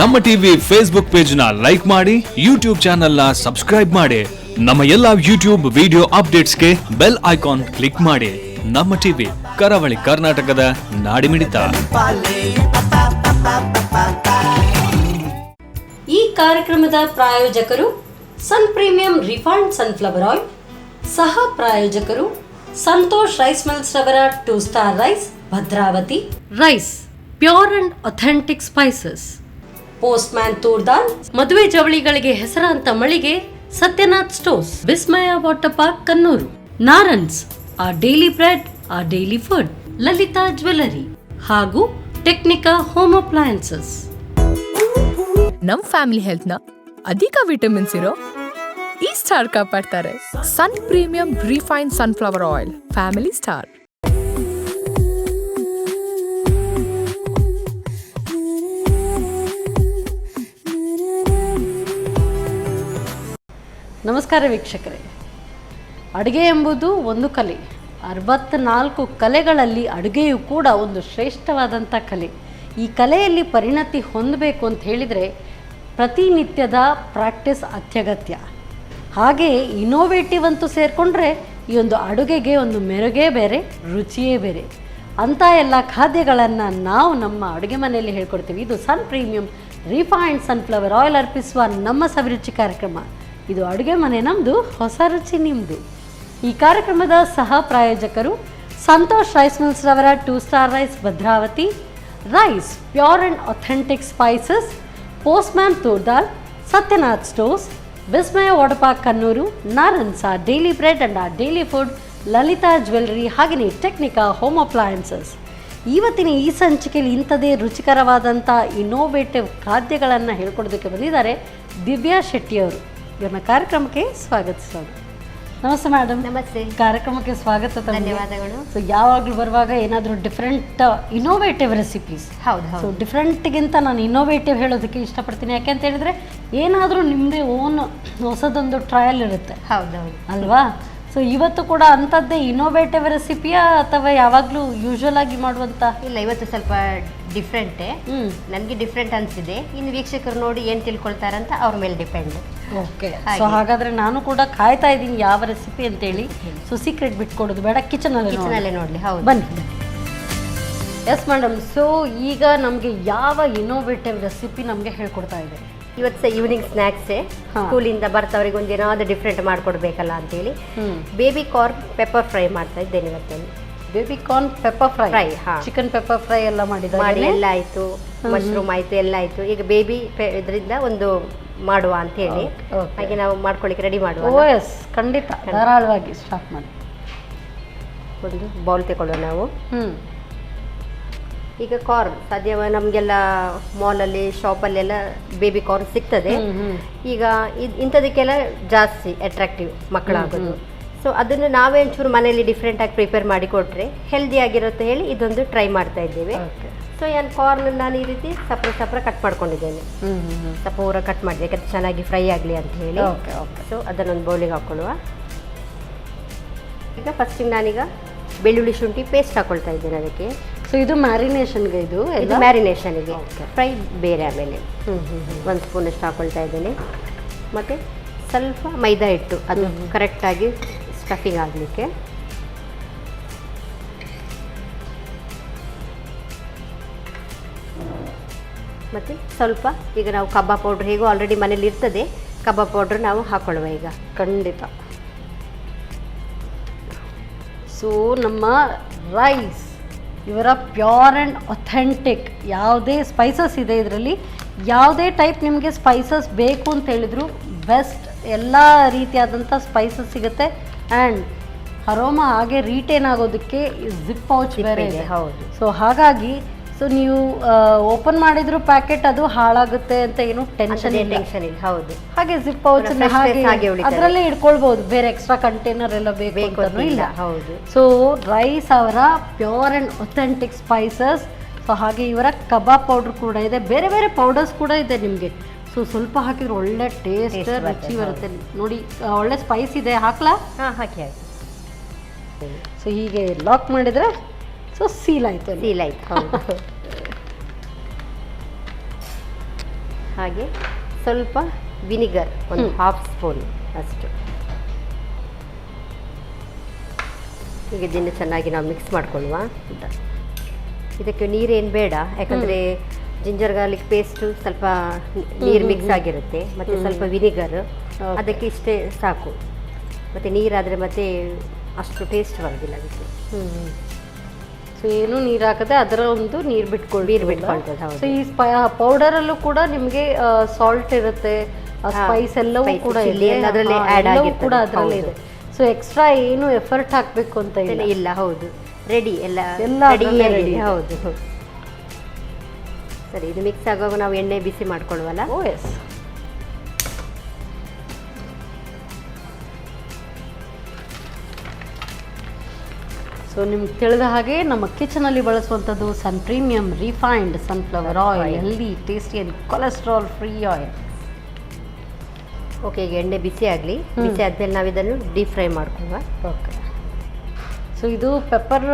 ನಮ್ಮ TV Facebook page ನ like ಮಾಡಿ, ಯೂಟ್ಯೂಬ್ ಚಾನೆಲ್ ನ ಸಬ್ಸ್ಕ್ರೈಬ್ ಮಾಡಿ. ನಮ್ಮ ಎಲ್ಲಾ ಯೂಟ್ಯೂಬ್ ವಿಡಿಯೋ ಅಪ್ಡೇಟ್ಸ್ಗೆ ಬೆಲ್ ಐಕಾನ್ ಕ್ಲಿಕ್ ಮಾಡಿ. ನಮ್ಮ ಟಿವಿ ಕರಾವಳಿ ಕರ್ನಾಟಕದ ನಾಡಿಮಿಡಿತ. ಈ ಕಾರ್ಯಕ್ರಮದ ಪ್ರಾಯೋಜಕರು sun premium refined sunflower oil, ಸಹ ಪ್ರಾಯೋಜಕರು ಸಂತೋಷ್ ರೈಸ್ ಮಿಲ್ಸ್ ರವರ 2 star rice, Bhadravati rice, pure and authentic spices, postman toor dal, ಮದುವೆ ಜವಳಿಗಳಿಗೆ ಹೆಸರಾಂತ ಮಳಿಗೆ Satyanath stores, Vismaya water park Kannur, ನಾರನ್ಸ್ ಆ ಡೈಲಿ ಬ್ರೆಡ್ ಆ ಡೈಲಿ ಫುಡ್, ಲಲಿತಾ ಜ್ಯುವೆಲರಿ ಹಾಗೂ ಟೆಕ್ನಿಕಾ ಹೋಮ್ ಅಪ್ಲಯನ್ಸಸ್. ನಮ್ ಫ್ಯಾಮಿಲಿ ಹೆಲ್ತ್ ನ ಅಧಿಕ ವಿಟಮಿನ್ಸ್ ಇರೋ ಈ ಸ್ಟಾರ್ ಕಾಪಾಡ್ತಾರೆ. Sun premium refine sunflower oil, family star. ನಮಸ್ಕಾರ ವೀಕ್ಷಕರೇ. ಅಡುಗೆ ಎಂಬುದು ಒಂದು ಕಲೆ. 64 ಕಲೆಗಳಲ್ಲಿ ಅಡುಗೆಯು ಕೂಡ ಒಂದು ಶ್ರೇಷ್ಠವಾದಂಥ ಕಲೆ. ಈ ಕಲೆಯಲ್ಲಿ ಪರಿಣತಿ ಹೊಂದಬೇಕು ಅಂತ ಹೇಳಿದರೆ ಪ್ರತಿನಿತ್ಯದ ಪ್ರಾಕ್ಟೀಸ್ ಅತ್ಯಗತ್ಯ. ಹಾಗೆ ಇನೋವೇಟಿವ್ ಅಂತೂ ಸೇರಿಕೊಂಡ್ರೆ ಈ ಒಂದು ಅಡುಗೆಗೆ ಒಂದು ಮೆರುಗೇ ಬೇರೆ, ರುಚಿಯೇ ಬೇರೆ. ಅಂಥ ಎಲ್ಲ ಖಾದ್ಯಗಳನ್ನು ನಾವು ನಮ್ಮ ಅಡುಗೆ ಮನೆಯಲ್ಲಿ ಹೇಳ್ಕೊಡ್ತೀವಿ. ಇದು ಸನ್ ಪ್ರೀಮಿಯಂ ರಿಫೈನ್ಡ್ ಸನ್ಫ್ಲವರ್ ಆಯಿಲ್ ಅರ್ಪಿಸುವ ನಮ್ಮ ಸವಿರುಚಿ ಕಾರ್ಯಕ್ರಮ. ಇದು ಅಡುಗೆ ಮನೆ ನಮ್ಮದು, ಹೊಸ ರುಚಿ ನಿಮ್ಮದು. ಈ ಕಾರ್ಯಕ್ರಮದ ಸಹ ಪ್ರಾಯೋಜಕರು ಸಂತೋಷ್ ರೈಸ್ ಮಿಲ್ಸ್ ರವರ 2 star rice, Bhadravati rice, pure and authentic spices, postman toor dal, Satyanath stores, Vismaya water park Kannur, ನಾರನ್ಸ್ ಆ daily bread and a daily food, Lalitha jewellery, ಹಾಗೆಯೇ ಟೆಕ್ನಿಕಾ ಹೋಮ್ ಅಪ್ಲಯನ್ಸಸ್. ಇವತ್ತಿನ ಈ ಸಂಚಿಕೆಯಲ್ಲಿ ಇಂಥದೇ ರುಚಿಕರವಾದಂಥ ಇನೋವೇಟಿವ್ ಖಾದ್ಯಗಳನ್ನು ಹೇಳ್ಕೊಡೋದಕ್ಕೆ ಬಂದಿದ್ದಾರೆ ದಿವ್ಯಾ ಶೆಟ್ಟಿಯವರು. ಇವ್ರನ್ನ ಕಾರ್ಯಕ್ರಮಕ್ಕೆ ಸ್ವಾಗತಿಸೋಣ. ನಮಸ್ತೆ ಮೇಡಮ್. ನಮಸ್ತೆ. ಕಾರ್ಯಕ್ರಮಕ್ಕೆ ಸ್ವಾಗತ. ಧನ್ಯವಾದಗಳು. ಸೊ ಯಾವಾಗಲೂ ಬರುವಾಗ ಏನಾದರೂ ಡಿಫ್ರೆಂಟ್ ಇನೋವೇಟಿವ್ ರೆಸಿಪೀಸ್. ಹೌದು. ಸೊ ಡಿಫ್ರೆಂಟ್ಗಿಂತ ನಾನು ಇನೋವೇಟಿವ್ ಹೇಳೋದಕ್ಕೆ ಇಷ್ಟಪಡ್ತೀನಿ. ಯಾಕೆ ಅಂತ ಹೇಳಿದ್ರೆ ಏನಾದರೂ ನಿಮ್ಮದೇ ಓನ್ ಹೊಸದೊಂದು ಟ್ರಯಲ್ ಇರುತ್ತೆ. ಹೌದೌದು ಅಲ್ವಾ? ಸೊ ಇವತ್ತು ಕೂಡ ಅಂಥದ್ದೇ ಇನೋವೇಟಿವ್ ರೆಸಿಪಿಯಾ ಅಥವಾ ಯಾವಾಗಲೂ ಯೂಶುವಲ್ ಆಗಿ ಮಾಡುವಂಥ? ಇಲ್ಲ, ಇವತ್ತು ಸ್ವಲ್ಪ ಡಿಫ್ರೆಂಟೇ. ನನಗೆ ಡಿಫ್ರೆಂಟ್ ಅನಿಸಿದೆ. ಇನ್ನು ವೀಕ್ಷಕರು ನೋಡಿ ಏನು ತಿಳ್ಕೊಳ್ತಾರಂತ ಅವ್ರ ಮೇಲೆ ಡಿಪೆಂಡ್. ಓಕೆ. ಸೊ ಹಾಗಾದರೆ ನಾನು ಕೂಡ ಕಾಯ್ತಾ ಇದ್ದೀನಿ ಯಾವ ರೆಸಿಪಿ ಅಂತೇಳಿ. ಸೊ ಸೀಕ್ರೆಟ್ ಬಿಟ್ಕೊಡೋದು ಬೇಡ, ಕಿಚನಲ್ಲೇ ನೋಡಲಿ. ಹೌದು, ಬನ್ನಿ. Yes madam. ಸೊ ಈಗ ನಮಗೆ ಯಾವ ಇನೋವೇಟಿವ್ ರೆಸಿಪಿ ನಮಗೆ ಹೇಳ್ಕೊಡ್ತಾ ಇದೆ? ಇವತ್ತು ಈವ್ನಿಂಗ್ ಸ್ನ್ಯಾಕ್ಸೇ. ಸ್ಕೂಲಿಂದ ಬರ್ತವ್ರಿಗೆ ಒಂದು ಏನಾದರೂ ಡಿಫ್ರೆಂಟ್ ಮಾಡಿಕೊಡ್ಬೇಕಲ್ಲ ಅಂತೇಳಿ ಬೇಬಿ ಕಾರ್ನ್ ಪೆಪ್ಪರ್ ಫ್ರೈ ಮಾಡ್ತಾ ಇದ್ದೇನೆ ಇವತ್ತು. Baby corn pepper fry, chicken pepper fry ಎಲ್ಲ ಮಾಡಿ ಎಲ್ಲ ಆಯಿತು, ಮಶ್ರೂಮ್ ಆಯಿತು, ಎಲ್ಲ ಆಯಿತು. ಈಗ ಬೇಬಿ ಇದರಿಂದ ಒಂದು ಮಾಡುವ ಅಂತ ಹೇಳಿ ಹಾಗೆ ನಾವು ಮಾಡ್ಕೊಳ್ಳಿಕ್ಕೆ ರೆಡಿ ಮಾಡುವ. ಎಸ್, ಖಂಡಿತ, ಧಾರಾಳವಾಗಿ ಸ್ಟಾರ್ಟ್ ಮಾಡಿ. ಒಂದು ಬೌಲ್ ತಗೊಳ್ಳೋ ನಾವು. ಈಗ ಕಾರ್ನ್ ಸಾಧ್ಯವ ನಮಗೆಲ್ಲ ಮಾಲಲ್ಲಿ ಶಾಪಲ್ಲೆಲ್ಲ ಬೇಬಿ ಕಾರ್ನ್ ಸಿಗ್ತದೆ. ಈಗ ಇಂಥದಕ್ಕೆಲ್ಲ ಜಾಸ್ತಿ ಅಟ್ರಾಕ್ಟಿವ್ ಮಕ್ಕಳಾಗೋದು. ಸೊ ಅದನ್ನು ನಾವೇ ಒಂಚೂರು ಮನೆಯಲ್ಲಿ ಡಿಫ್ರೆಂಟಾಗಿ ಪ್ರಿಪೇರ್ ಮಾಡಿ ಕೊಟ್ಟರೆ ಹೆಲ್ದಿ ಆಗಿರುತ್ತೆ ಹೇಳಿ ಇದೊಂದು ಟ್ರೈ ಮಾಡ್ತಾ ಇದ್ದೇವೆ. ಸೊ ಏನು ಕಾರ್ನ್ ನಾನು ಈ ರೀತಿ ಸಪ್ರ ಕಟ್ ಮಾಡ್ಕೊಂಡಿದ್ದೇನೆ. ಪೂರ ಕಟ್ ಮಾಡಿದೆ ಯಾಕಂದ್ರೆ ಚೆನ್ನಾಗಿ ಫ್ರೈ ಆಗಲಿ ಅಂತ ಹೇಳಿ. ಸೊ ಅದನ್ನೊಂದು ಬೌಲಿಗೆ ಹಾಕ್ಕೊಳ್ಳುವ. ಈಗ ಫಸ್ಟಿಗೆ ನಾನೀಗ ಬೆಳ್ಳುಳ್ಳಿ ಶುಂಠಿ ಪೇಸ್ಟ್ ಹಾಕೊಳ್ತಾ ಇದ್ದೇನೆ ಅದಕ್ಕೆ. ಸೊ ಇದು ಮ್ಯಾರಿನೇಷನ್ಗೆ? ಇದು ಮ್ಯಾರಿನೇಷನ್ಗೆ, ಫ್ರೈ ಬೇರೆ. ಆಮೇಲೆ 1 ಸ್ಪೂನಷ್ಟು ಹಾಕೊಳ್ತಾ ಇದ್ದೇನೆ. ಮತ್ತು ಸ್ವಲ್ಪ ಮೈದಾ ಹಿಟ್ಟು, ಅದು ಕರೆಕ್ಟಾಗಿ ಸ್ಟಫಿಂಗ್ ಆಗಲಿಕ್ಕೆ. ಮತ್ತು ಸ್ವಲ್ಪ ಈಗ ನಾವು ಕಬಾಬ್ ಪೌಡ್ರ್ ಹೇಗೋ ಆಲ್ರೆಡಿ ಮನೇಲಿ ಇರ್ತದೆ, ಕಬಾಬ್ ಪೌಡ್ರ್ ನಾವು ಹಾಕೊಳ್ಳುವ ಈಗ. ಖಂಡಿತ. ಸೊ ನಮ್ಮ ರೈಸ್ ಇವರ ಪ್ಯೂರ್ ಆ್ಯಂಡ್ ಅಥೆಂಟಿಕ್, ಯಾವುದೇ ಸ್ಪೈಸಸ್ ಇದೆ ಇದರಲ್ಲಿ. ಯಾವುದೇ ಟೈಪ್ ನಿಮಗೆ ಸ್ಪೈಸಸ್ ಬೇಕು ಅಂತ ಹೇಳಿದ್ರು ಬೆಸ್ಟ್ ಎಲ್ಲ ರೀತಿಯಾದಂಥ ಸ್ಪೈಸಸ್ ಸಿಗುತ್ತೆ. ಆ್ಯಂಡ್ ಅರೋಮ ಹಾಗೆ ರೀಟೇನ್ ಆಗೋದಕ್ಕೆ ಜಿಪ್ ಪೌಚ್ ಬೇರೆ ಇದೆ. ಹೌದು. ಸೊ ಹಾಗಾಗಿ ಸೊ ನೀವು ಓಪನ್ ಮಾಡಿದ್ರು ಪ್ಯಾಕೆಟ್ ಅದು ಹಾಳಾಗುತ್ತೆ ಅಂತ ಏನು ಟೆನ್ಷನ್ ಇಲ್ಲ. ಹೌದು. ಹಾಗೆ ಜಿಪ್ ಪೌಚ್ ಅದರಲ್ಲೇ ಇಟ್ಕೊಳ್ಬಹುದು, ಬೇರೆ ಎಕ್ಸ್ಟ್ರಾ ಕಂಟೈನರ್ ಎಲ್ಲ ಬೇಕು ಅಂತ ಇಲ್ಲ. ಹೌದು. ಸೊ ರೈಸ್ ಅವರ pure and authentic spices. So ಹಾಗೆ ಇವರ ಕಬಾಬ್ ಪೌಡರ್ ಕೂಡ ಇದೆ, ಬೇರೆ ಬೇರೆ ಪೌಡರ್ಸ್ ಕೂಡ ಇದೆ ನಿಮಗೆ. ಸೊ ಸ್ವಲ್ಪ ಹಾಕಿದ್ರೆ ಒಳ್ಳೆ ಟೇಸ್ಟ್ ರುಚಿ ಬರುತ್ತೆ ನೋಡಿ. ಒಳ್ಳೆ ಸ್ಪೈಸ್ ಇದೆ, ಹಾಕ್ಲಾ? ಹಾಕಿ. ಸೊ ಹೀಗೆ ಲಾಕ್ ಮಾಡಿದರೆ ಸೊ ಸೀಲ್ ಆಯಿತು. ಹೌದು. ಹಾಗೆ ಸ್ವಲ್ಪ ವಿನಿಗರ್ ಒಂದು ಹಾಫ್ ಸ್ಪೂನ್ ಅಷ್ಟು. ಈಗ ಇದನ್ನು ಚೆನ್ನಾಗಿ ನಾವು ಮಿಕ್ಸ್ ಮಾಡ್ಕೊಳ್ಳುವ. ಇದಕ್ಕೆ ನೀರೇನು ಬೇಡ, ಯಾಕಂದರೆ ಜಿಂಜರ್ ಗಾರ್ಲಿಕ್ ಪೇಸ್ಟು ಸ್ವಲ್ಪ ನೀರು ಮಿಕ್ಸ್ ಆಗಿರುತ್ತೆ, ಮತ್ತು ಸ್ವಲ್ಪ ವಿನಿಗರ್, ಅದಕ್ಕೆ ಇಷ್ಟೇ ಸಾಕು. ಮತ್ತು ನೀರಾದರೆ ಮತ್ತೆ ಅಷ್ಟು ಟೇಸ್ಟ್ ಬರೋದಿಲ್ಲ ಅದಕ್ಕೆ. ಸೊ ಏನು ನೀರು ಹಾಕದೆ ಅದರ ಒಂದು ನೀರು ಬಿಟ್ಕೊಳ್ತದೆ. ಹೌದು. ಸೊ ಈ ಪೌಡರಲ್ಲೂ ಕೂಡ ನಿಮಗೆ ಸಾಲ್ಟ್ ಇರುತ್ತೆ, ಸ್ಪೈಸ್ ಎಲ್ಲವೂ ಕೂಡ ಅದರಲ್ಲೇ ಆ್ಯಡ್ ಆಗಿ ಕೂಡ ಅದರಲ್ಲೇ ಇದೆ. ಸೊ ಎಕ್ಸ್ಟ್ರಾ ಏನು ಎಫರ್ಟ್ ಹಾಕಬೇಕು ಅಂತ ಇಲ್ಲ. ಹೌದು, ರೆಡಿ ಎಲ್ಲ ರೆಡಿ. ಹೌದು. ಸರಿ, ಇದು ಮಿಕ್ಸ್ ಆಗುವಾಗ ನಾವು ಎಣ್ಣೆ ಬಿಸಿ ಮಾಡ್ಕೊಳ್ಳುವಲ್ಲ. ಓ ಎಸ್. ಸೊ ನಿಮ್ಗೆ ತಿಳಿದ ಹಾಗೆ ನಮ್ಮ ಕಿಚನಲ್ಲಿ ಬಳಸುವಂಥದ್ದು premium refined sunflower oil, healthy, tasty and cholesterol free oil. Okay, ಈಗ ಎಣ್ಣೆ ಬಿಸಿ ಆಗಲಿ. ಬಿಸಿ ಆದಮೇಲೆ ನಾವು ಇದನ್ನು ಡೀಪ್ ಫ್ರೈ ಮಾಡ್ಕೊಳ್ಳುವ. ಓಕೆ. ಸೊ ಇದು ಪೆಪ್ಪರ್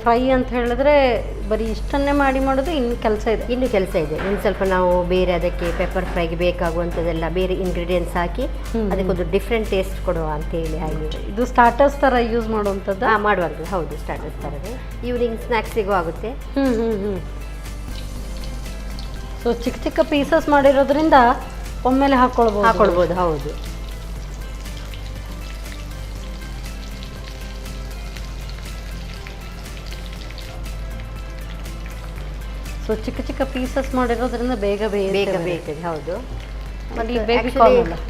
ಫ್ರೈ ಅಂತ ಹೇಳಿದ್ರೆ ಬರೀ ಇಷ್ಟನ್ನೇ ಮಾಡೋದು, ಇನ್ನು ಕೆಲಸ ಇದೆ. ಇನ್ನು ಸ್ವಲ್ಪ ನಾವು ಬೇರೆ ಅದಕ್ಕೆ ಪೆಪ್ಪರ್ ಫ್ರೈಗೆ ಬೇಕಾಗುವಂಥದ್ದೆಲ್ಲ ಬೇರೆ ಇಂಗ್ರೀಡಿಯೆಂಟ್ಸ್ ಹಾಕಿ ಅದಕ್ಕೊಂದು ಡಿಫ್ರೆಂಟ್ ಟೇಸ್ಟ್ ಕೊಡುವ ಅಂತೇಳಿ. ಹಾಗೆ ಇದು ಸ್ಟಾರ್ಟರ್ಸ್ ಥರ ಯೂಸ್ ಮಾಡುವಂಥದ್ದು. ಮಾಡುವಂಥದ್ದು. ಹೌದು, ಸ್ಟಾರ್ಟರ್ಸ್ ಥರವೇ. ಈವ್ನಿಂಗ್ ಸ್ನ್ಯಾಕ್ಸಿಗೂ ಆಗುತ್ತೆ. ಸೊ ಚಿಕ್ಕ ಚಿಕ್ಕ ಪೀಸಸ್ ಮಾಡಿರೋದ್ರಿಂದ ಒಮ್ಮೆಲೆ ಹಾಕೊಳ್ಬೋದು. ಹೌದು. ಸೊ ಚಿಕ್ಕ ಚಿಕ್ಕ ಪೀಸಸ್ ಮಾಡಿರೋದ್ರಿಂದ ಬೇಗ ಬೇಯ್ತದೆ. ಹೌದು.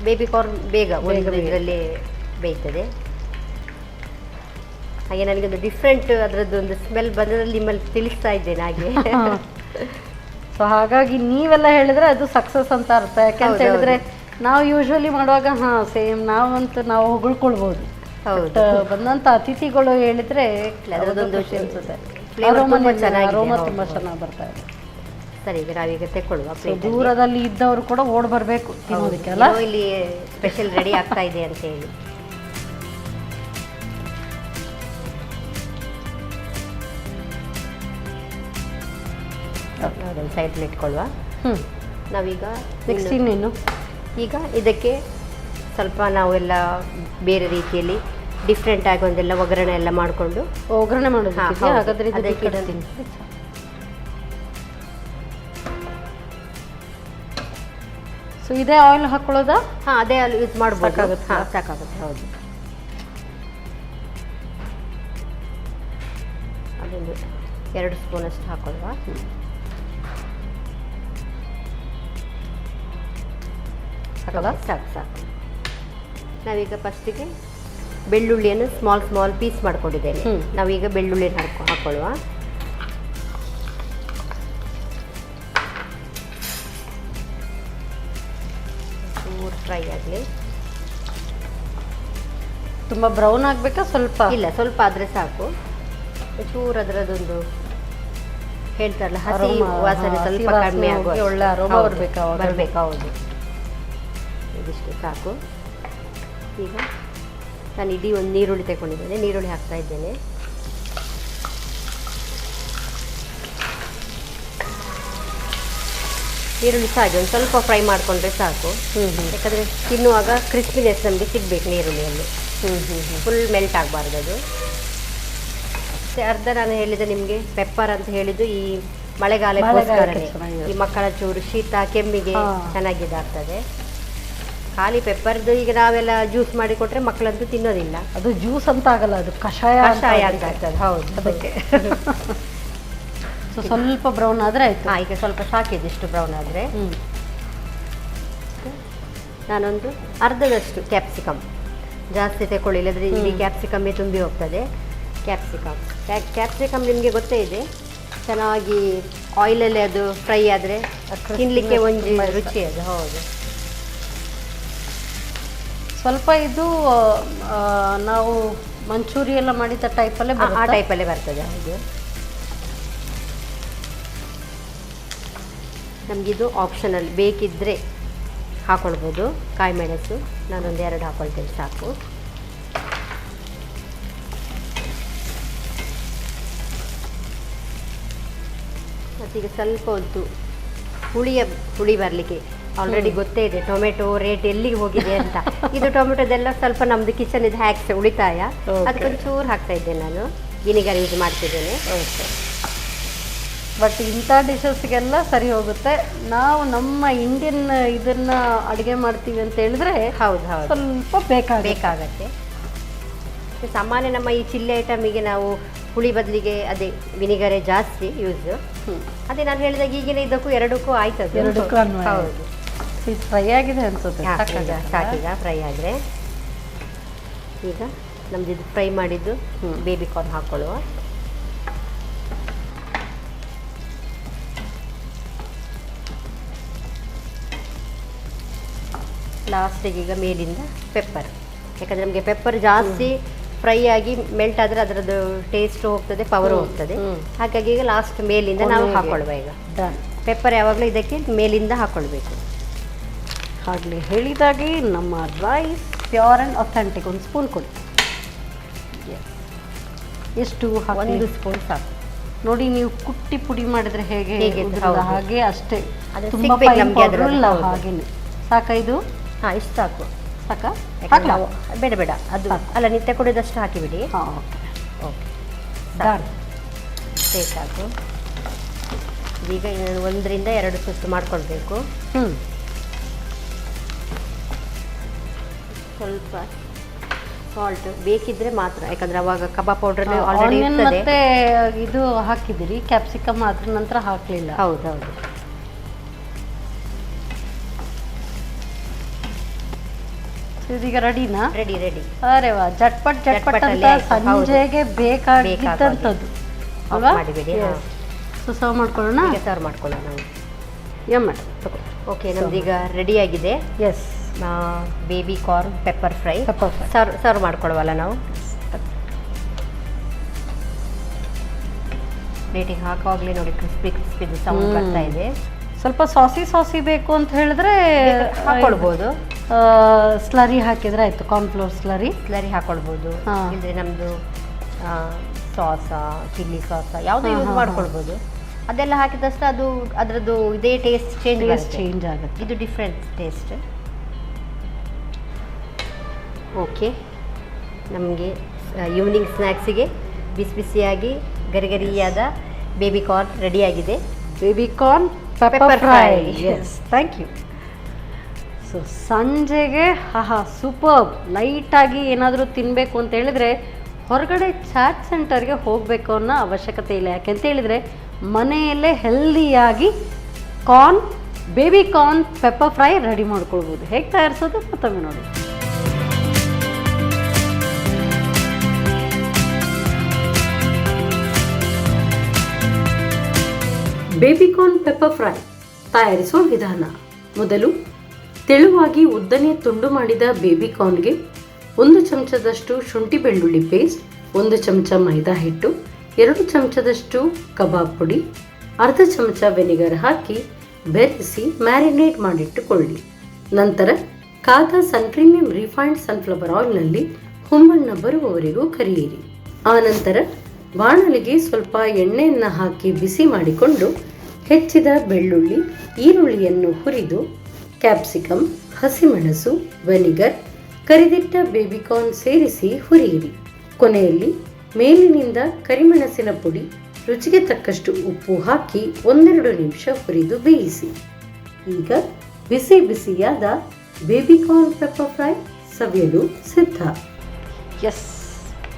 ಬೇಬಿ ಕಾರ್ನ್ ಬೇಗ ಇದರಲ್ಲಿ ಬೇಯ್ತದೆ. ಹಾಗೆ ನನಗೊಂದು ಡಿಫ್ರೆಂಟ್ ಅದರದ್ದೊಂದು ಸ್ಮೆಲ್ ಬಂದದ್ರಲ್ಲಿ ನಿಮ್ಮಲ್ಲಿ ತಿಳಿಸ್ತಾ ಇದ್ದೇನೆ ಹಾಗೆ. ಸೊ ಹಾಗಾಗಿ ನೀವೆಲ್ಲ ಹೇಳಿದ್ರೆ ಅದು ಸಕ್ಸಸ್ ಅಂತ ಅರ್ಥ. ಯಾಕೆಂತ ಹೇಳಿದ್ರೆ ನಾವು ಯೂಶ್ವಲಿ ಮಾಡುವಾಗ ಸೇಮ್ ನಾವು ಹೊಗಳ್ಕೊಳ್ಬೋದು. ಹೌದು. ಬಂದಂಥ ಅತಿಥಿಗಳು ಹೇಳಿದ್ರೆ ಅದರದೊಂದು ಅನಿಸುತ್ತೆ. ಅರೋಮಾ ತುಂಬ ಚೆನ್ನಾಗಿ ಬರ್ತಾ ಇದೆ. ಸರಿ, ಈಗ ನಾವೀಗ ತೆಕ್ಕೊಳ್ಳುವ. ದೂರದಲ್ಲಿ ಇದ್ದವರು ಕೂಡ ಓಡ್ ಬರಬೇಕು ತಿನ್ನೋದಕ್ಕೆ ಅಲ್ಲ. ಇಲ್ಲಿ ಸ್ಪೆಷಲ್ ರೆಡಿ ಆಗ್ತಾ ಇದೆ ಅಂತ ಹೇಳಿ. ಅದನ್ನು ಸೈಡಲ್ಲಿ ಇಟ್ಕೊಳ್ಳುವ. ನಾವೀಗ ನೆಕ್ಸ್ಟ್ ಇನ್ನೇನು, ಈಗ ಇದಕ್ಕೆ ಸ್ವಲ್ಪ ನಾವೆಲ್ಲ ಬೇರೆ ರೀತಿಯಲ್ಲಿ ಡಿಫ್ರೆಂಟ್ ಆಗಿ ಒಂದೆಲ್ಲ ಒಗ್ಗರಣೆ ಎಲ್ಲ ಮಾಡಿಕೊಂಡು ಒಗ್ಗರಣೆ ಮಾಡೋದು. ಹಾಗಾದ್ರೆ ಸೊ ಇದೇ ಆಯಿಲ್ ಹಾಕೊಳ್ಳೋದಾ? ಅದೇ ಆಯಿಲ್ ಯೂಸ್ ಮಾಡ್ಬೋದು. ಸಾಕಾಗುತ್ತೆ. ಹೌದು. ಅದೊಂದು 2 ಸ್ಪೂನಷ್ಟು ಹಾಕೊಳ್ಳುವ. ಸಾಕು. ನಾವೀಗ ಫಸ್ಟಿಗೆ ಬೆಳ್ಳುಳ್ಳಿಯನ್ನು ಸ್ಮಾಲ್ ಪೀಸ್ ಮಾಡ್ಕೊಂಡಿದ್ದೇನೆ. ನಾವೀಗ ಬೆಳ್ಳುಳ್ಳಿಯನ್ನು ಹಾಕೊಳ್ಳುವ. ಫ್ರೈ ಆಗಲಿ. ತುಂಬ ಬ್ರೌನ್ ಆಗಬೇಕಾ? ಸ್ವಲ್ಪ ಆದರೆ ಸಾಕು. ಚೂರು ಅದರದೊಂದು ಹೇಳ್ತಾರಲ್ಲ ಹಸಿ ವಾಸನೆ ಸ್ವಲ್ಪ ಕಡಿಮೆ ಆಗುವ ಒಳ್ಳೆ ಅರೋಮಾ ಬರಬೇಕಾ? ಹೌದು. ಇದಿಷ್ಟು ಸಾಕು. ಈಗ ನಾನು ಇಡೀ ಒಂದು ನೀರುಳ್ಳಿ ತಗೊಂಡಿದ್ದೇನೆ. ನೀರುಳ್ಳಿ ಹಾಕ್ತಾ ಇದ್ದೇನೆ. ನೀರುಳ್ಳಿ ಸಾಗಿ ಒಂದು ಸ್ವಲ್ಪ ಫ್ರೈ ಮಾಡಿಕೊಂಡ್ರೆ ಸಾಕು. ಯಾಕಂದರೆ ತಿನ್ನುವಾಗ ಕ್ರಿಸ್ಪಿನೆಸ್ ನಮಗೆ ಸಿಗಬೇಕು ನೀರುಳ್ಳಿಯಲ್ಲಿ. ಫುಲ್ ಮೆಲ್ಟ್ ಆಗಬಾರ್ದು ಅದು. ಅರ್ಧ ನಾನು ಹೇಳಿದೆ ನಿಮಗೆ ಪೆಪ್ಪರ್ ಅಂತ ಹೇಳಿದ್ದು ಈ ಮಳೆಗಾಲಕ್ಕೋಸ್ಕರನೇ. ಈ ಮಕ್ಕಳ ಚೂರು ಶೀತ ಕೆಮ್ಮಿಗೆ ಚೆನ್ನಾಗಿದಾಗ್ತದೆ. ಖಾಲಿ ಪೆಪ್ಪರ್ದು ಈಗ ನಾವೆಲ್ಲ ಜ್ಯೂಸ್ ಮಾಡಿ ಕೊಟ್ಟರೆ ಮಕ್ಕಳಂತೂ ತಿನ್ನೋದಿಲ್ಲ. ಅದು ಜ್ಯೂಸ್ ಅಂತ ಆಗಲ್ಲ, ಅದು ಕಷಾಯ ಅಂತ ಆಗ್ತದೆ. ಹೌದು, ಅದಕ್ಕೆ. ಸೊ ಸ್ವಲ್ಪ ಬ್ರೌನ್ ಆದರೆ ಆಯಿತು. ಈಗ ಸ್ವಲ್ಪ ಸಾಕಿದೆ ಇಷ್ಟು ಬ್ರೌನ್ ಆದರೆ. ನಾನೊಂದು ಅರ್ಧದಷ್ಟು ಕ್ಯಾಪ್ಸಿಕಮ್, ಜಾಸ್ತಿ ತಗೊಳ್ಳಿ, ಇಲ್ಲದ್ರೆ ಇಲ್ಲಿ ಕ್ಯಾಪ್ಸಿಕಮ್ಮೇ ತುಂಬಿ ಹೋಗ್ತದೆ. ಕ್ಯಾಪ್ಸಿಕಮ್ ನಿಮಗೆ ಗೊತ್ತೇ ಇದೆ, ಚೆನ್ನಾಗಿ ಆಯಿಲಲ್ಲಿ ಅದು ಫ್ರೈ ಆದರೆ ತಿನ್ನಲಿಕ್ಕೆ ಒಂದು ರುಚಿ ಅದು. ಹೌದು. ಸ್ವಲ್ಪ ಇದು ನಾವು ಮಂಚೂರಿ ಎಲ್ಲ ಮಾಡಿದ ಟೈಪಲ್ಲೇ ಆ ಟೈಪಲ್ಲೇ ಬರ್ತದೆ. ಹೌದು. ನಮಗಿದು ಆಪ್ಷನಲ್, ಬೇಕಿದ್ದರೆ ಹಾಕ್ಕೊಳ್ಬೋದು. ಕಾಯಿ ಮೆಣಸು ನಾನೊಂದು 2 ಹಾಕ್ಕೊಳ್ತೇನೆ ಸಾಕು. ಮತ್ತೀಗ ಸ್ವಲ್ಪ ಹೊತ್ತು ಹುಳಿ ಬರಲಿಕ್ಕೆ ಆಲ್ರೆಡಿ ಗೊತ್ತೇ ಇದೆ ಟೊಮೆಟೊ ರೇಟ್ ಎಲ್ಲಿಗೆ ಹೋಗಿದೆ ಅಂತ. ಇದು ಟೊಮೆಟೊದೆಲ್ಲ ಸ್ವಲ್ಪ ನಮ್ಮದು ಕಿಚನ್ ಇದು ಹ್ಯಾಕ್ಸ್ ಉಳಿತಾಯ, ಅದಕ್ಕೊಂಚೂರು ಹಾಕ್ತಾ ಇದ್ದೇನೆ ನಾನು. ವಿನಿಗರ್ ಯೂಸ್ ಮಾಡ್ತಿದ್ದೇನೆ. ಬಟ್ ಇಂಥ ಡಿಶಸ್ಗೆಲ್ಲ ಸರಿ ಹೋಗುತ್ತೆ. ನಾವು ನಮ್ಮ ಇಂಡಿಯನ್ ಇದನ್ನ ಅಡುಗೆ ಮಾಡ್ತೀವಿ ಅಂತ ಹೇಳಿದ್ರೆ ಹೌದು ಸ್ವಲ್ಪ ಬೇಕಾಗತ್ತೆ. ಸಾಮಾನ್ಯ ನಮ್ಮ ಈ ಚಿಲ್ಲಿ ಐಟಮಿಗೆ ನಾವು ಹುಳಿ ಬದಲಿಗೆ ಅದೇ ವಿನಿಗರೇ ಜಾಸ್ತಿ ಯೂಸ್. ಅದೇ ನಾನು ಹೇಳಿದಾಗ ಈಗಿನ ಇದಕ್ಕೂ ಎರಡಕ್ಕೂ ಆಯ್ತದೆ. ಹೌದು. ಇದು ಫ್ರೈ ಆಗಿದೆ ಅನ್ಸುತ್ತೆ. ಸಾಕೀಗ ಫ್ರೈ ಆದರೆ. ಈಗ ನಮ್ದು ಇದು ಫ್ರೈ ಮಾಡಿದ್ದು ಬೇಬಿ ಕಾರ್ನ್ ಹಾಕ್ಕೊಳ್ಳುವ. ಲಾಸ್ಟಿಗೆ ಈಗ ಮೇಲಿಂದ ಪೆಪ್ಪರ್, ಯಾಕಂದರೆ ನಮಗೆ ಪೆಪ್ಪರ್ ಜಾಸ್ತಿ ಫ್ರೈ ಆಗಿ ಮೆಲ್ಟ್ ಆದರೆ ಅದರದ್ದು ಟೇಸ್ಟ್ ಹೋಗ್ತದೆ, ಪವರ್ ಹೋಗ್ತದೆ. ಹಾಗಾಗಿ ಈಗ ಲಾಸ್ಟ್ ಮೇಲಿಂದ ನಾವು ಹಾಕ್ಕೊಳ್ವ. ಈಗ ಪೆಪ್ಪರ್ ಯಾವಾಗಲೂ ಇದಕ್ಕೆ ಮೇಲಿಂದ ಹಾಕ್ಕೊಳ್ಬೇಕು. ಆಗಲಿ ಹೇಳಿದಾಗೆ ನಮ್ಮ ರೈಸ್ ಪ್ಯೂರ್ ಆ್ಯಂಡ್ ಅಥೆಂಟಿಕ್ ಒಂದು ಸ್ಪೂನ್ ಕೊಡಿ. ಎಷ್ಟು? 1 ಸ್ಪೂನ್ ಸಾಕು. ನೋಡಿ, ನೀವು ಕುಟ್ಟಿ ಪುಡಿ ಮಾಡಿದ್ರೆ ಹೇಗೆ ಹಾಗೆ ಅಷ್ಟೇ, ತುಂಬ ಹಾಗೇನೆ ಸಾಕ. ಇದು ಇಷ್ಟು ಸಾಕು. ಸಾಕಾ? ಬೇಡ ಅದು ಅಲ್ಲ, ನಿತ್ಯ ಕುಡಿದಷ್ಟು ಹಾಕಿಬಿಡಿ. ಓಕೆ ಸಾಕು. ಈಗ 1 ರಿಂದ 2 ಸುತ್ತು ಮಾಡ್ಕೊಳ್ಬೇಕು. ಸ್ವಲ್ಪ ಸಾಲ್ಟ್ ಬೇಕಿದ್ರೆ ಮಾತ್ರ, ಯಾಕಂದ್ರೆ ಅವಾಗ ಕಬಾಬ್ ಪೌಡರ್ ಆಲ್ರೆಡಿ ಮತ್ತೆ ಇದು ಹಾಕಿದಿರಿ ಕ್ಯಾಪ್ಸಿಕಮ್, ಅದ್ರ ನಂತರ ಹಾಕ್ಲಿಲ್ಲ. ಹೌದು. ಇದೀಗ ರೆಡಿನಾ? ರೆಡಿ. ಅರೆ ವಾ, ಜಟ್ಪಟ್ ಅಂತ ಸಂಜೆಗೆ ಬೇಕಾಗಿದ್ದಂಥದ್ದು ಅಲ್ವಾ? ಮಾಡಿಬಿಡಿ. ಸೊ ಸರ್ವ್ ಮಾಡ್ಕೊಳ್ಳೋಣ. ಸರ್ವ್ ಮಾಡ್ಕೊಳ್ಳೋಣ ನಾವು. ಮಾಡಿ ತಗೋ. ಓಕೆ, ನಮ್ದೀಗ ರೆಡಿಯಾಗಿದೆ. Yes, baby corn pepper fry serve ಮಾಡ್ಕೊಳ್ಳುವಲ್ಲ ನಾವು. ಪ್ಲೇಟಿಗೆ ಹಾಕುವಾಗಲೇ ನೋಡಿ ಕ್ರಿಸ್ಪಿ ಸೌಂಡ್ ಬರ್ತಾ ಇದೆ. ಸ್ವಲ್ಪ ಸಾಸಿ ಬೇಕು ಅಂತ ಹೇಳಿದ್ರೆ ಹಾಕೊಳ್ಬೋದು. ಸ್ಲರಿ ಹಾಕಿದ್ರೆ ಆಯ್ತು, ಕಾರ್ನ್ಫ್ಲೋರ್ ಸ್ಲರಿ ಹಾಕೊಳ್ಬೋದು. ಇಲ್ಲದ್ರೆ ನಮ್ಮದು ಸಾಸ, ಚಿಲ್ಲಿ ಸಾಸ ಯಾವುದು ಯೂಸ್ ಮಾಡ್ಕೊಳ್ಬೋದು. ಅದೆಲ್ಲ ಹಾಕಿದಷ್ಟು ಅದು ಅದರದ್ದು ಇದೇ ಟೇಸ್ಟ್ ಚೇಂಜ್ ಆಗುತ್ತೆ. ಇದು ಡಿಫ್ರೆಂಟ್ ಟೇಸ್ಟ್. ಓಕೆ, ನಮಗೆ ಈವ್ನಿಂಗ್ ಸ್ನ್ಯಾಕ್ಸಿಗೆ ಬಿಸಿಯಾಗಿ ಗರಿಯಾದ ಬೇಬಿ ಕಾರ್ನ್ ರೆಡಿಯಾಗಿದೆ. Baby corn pepper fry. Yes, thank you. So ಸಂಜೆಗೆ ಸೂಪರ್ಬ್. ಲೈಟಾಗಿ ಏನಾದರೂ ತಿನ್ನಬೇಕು ಅಂತ ಹೇಳಿದರೆ ಹೊರಗಡೆ ಚಾಟ್ ಸೆಂಟರ್ಗೆ ಹೋಗಬೇಕು ಅನ್ನೋ ಅವಶ್ಯಕತೆ ಇಲ್ಲ. ಯಾಕೆಂತ ಹೇಳಿದರೆ ಮನೆಯಲ್ಲೇ ಹೆಲ್ದಿಯಾಗಿ baby corn pepper fry ready ಮಾಡ್ಕೊಳ್ಬೋದು. ಹೇಗೆ ತಯಾರಿಸೋದು ಮತ್ತೊಮ್ಮೆ ನೋಡಿ. ಬೇಬಿಕಾರ್ನ್ ಪೆಪ್ಪರ್ ಫ್ರೈ ತಯಾರಿಸುವ ವಿಧಾನ. ಮೊದಲು ತೆಳುವಾಗಿ ಉದ್ದನೆ ತುಂಡು ಮಾಡಿದ ಬೇಬಿಕಾರ್ನ್ಗೆ 1 ಚಮಚದಷ್ಟು ಶುಂಠಿ ಬೆಳ್ಳುಳ್ಳಿ ಪೇಸ್ಟ್, 1 ಚಮಚ ಮೈದಾ ಹಿಟ್ಟು, 2 ಚಮಚದಷ್ಟು ಕಬಾಬ್ ಪುಡಿ, ಅರ್ಧ ಚಮಚ ವಿನೆಗರ್ ಹಾಕಿ ಬೆರೆಸಿ ಮ್ಯಾರಿನೇಟ್ ಮಾಡಿಟ್ಟುಕೊಳ್ಳಿ. ನಂತರ ಕಾದ ಸನ್ ಪ್ರೀಮಿಯಂ ರಿಫೈನ್ಡ್ ಸನ್ಫ್ಲವರ್ ಆಯಿಲ್ನಲ್ಲಿ ಹುಮ್ಮಣ್ಣ ಬರುವವರೆಗೂ ಕರಿಯಿರಿ. ಆನಂತರ ಬಾಣಲಿಗೆ ಸ್ವಲ್ಪ ಎಣ್ಣೆಯನ್ನು ಹಾಕಿ ಬಿಸಿ ಮಾಡಿಕೊಂಡು ಹೆಚ್ಚಿದ ಬೆಳ್ಳುಳ್ಳಿ, ಈರುಳ್ಳಿಯನ್ನು ಹುರಿದು ಕ್ಯಾಪ್ಸಿಕಮ್, ಹಸಿಮೆಣಸು, ವಿನೆಗರ್, ಕರಿದಿಟ್ಟ ಬೇಬಿಕಾರ್ನ್ ಸೇರಿಸಿ ಹುರಿಯಿರಿ. ಕೊನೆಯಲ್ಲಿ ಮೇಲಿನಿಂದ ಕರಿಮೆಣಸಿನ ಪುಡಿ, ರುಚಿಗೆ ತಕ್ಕಷ್ಟು ಉಪ್ಪು ಹಾಕಿ 1-2 ನಿಮಿಷ ಹುರಿದು ಬೇಯಿಸಿ. ಈಗ ಬಿಸಿಯಾದ ಬೇಬಿಕಾರ್ನ್ ಪೆಪ್ಪರ್ ಫ್ರೈ ಸವಿಯಲು ಸಿದ್ಧ. Yes,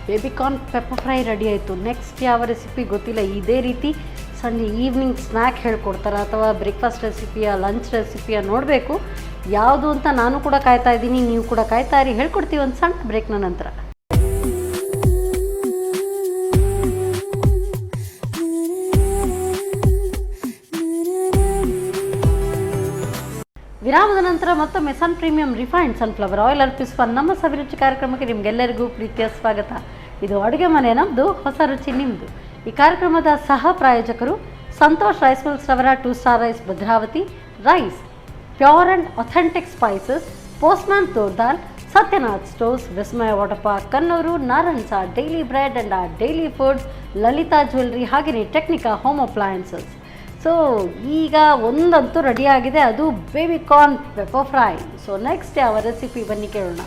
baby corn pepper fry ready ಆಯಿತು. ನೆಕ್ಸ್ಟ್ ಯಾವ ರೆಸಿಪಿ ಗೊತ್ತಿಲ್ಲ. ಇದೇ ರೀತಿ ಸಂಜೆ ಈವ್ನಿಂಗ್ ಸ್ನ್ಯಾಕ್ ಹೇಳ್ಕೊಡ್ತಾರೆ ಅಥವಾ ಬ್ರೇಕ್ಫಾಸ್ಟ್ ರೆಸಿಪಿಯ, ಲಂಚ್ ರೆಸಿಪಿಯ ನೋಡಬೇಕು ಯಾವುದು ಅಂತ ನಾನು ಕೂಡ ಕಾಯ್ತಾ ಇದ್ದೀನಿ. ನೀವು ಕೂಡ ಕಾಯ್ತಾ ಇರಿ. ಹೇಳ್ಕೊಡ್ತೀವಿ ಒಂದು ಸಣ್ಣ ಬ್ರೇಕ್ನ ನಂತರ. ವಿರಾಮದ ನಂತರ ಮತ್ತೊಮ್ಮೆ ಸನ್ ಪ್ರೀಮಿಯಂ ರಿಫೈನ್ಡ್ ಸನ್ಫ್ಲವರ್ ಆಯಿಲ್ ಅರ್ಪಿಸುವ ನಮ್ಮ ಸವಿರುಚಿ ಕಾರ್ಯಕ್ರಮಕ್ಕೆ ನಿಮಗೆಲ್ಲರಿಗೂ ಪ್ರೀತಿಯ ಸ್ವಾಗತ. ಇದು ಅಡುಗೆ ಮನೆ ನಮ್ಮದು, ಹೊಸ ರುಚಿ ನಿಮ್ಮದು. ಈ ಕಾರ್ಯಕ್ರಮದ ಸಹ ಪ್ರಾಯೋಜಕರು ಸಂತೋಷ್ ರೈಸ್ ಮಿಲ್ಸ್ ರವರ 2 star rice Bhadravati, rice pure and authentic spices, postman ತೋರ್ದಾಲ್, Satyanath stores, Vismaya water park Kannur, Narayan's daily bread and daily foods, Lalitha jewellery, ಹಾಗೆಯೇ ಟೆಕ್ನಿಕಾ ಹೋಮ್ ಅಪ್ಲಯನ್ಸಸ್. ಸೊ ಈಗ ಒಂದಂತೂ ರೆಡಿ ಆಗಿದೆ, ಅದು baby corn pepper fry. So next ಯಾವ ರೆಸಿಪಿ ಬನ್ನಿ ಕೇಳೋಣ.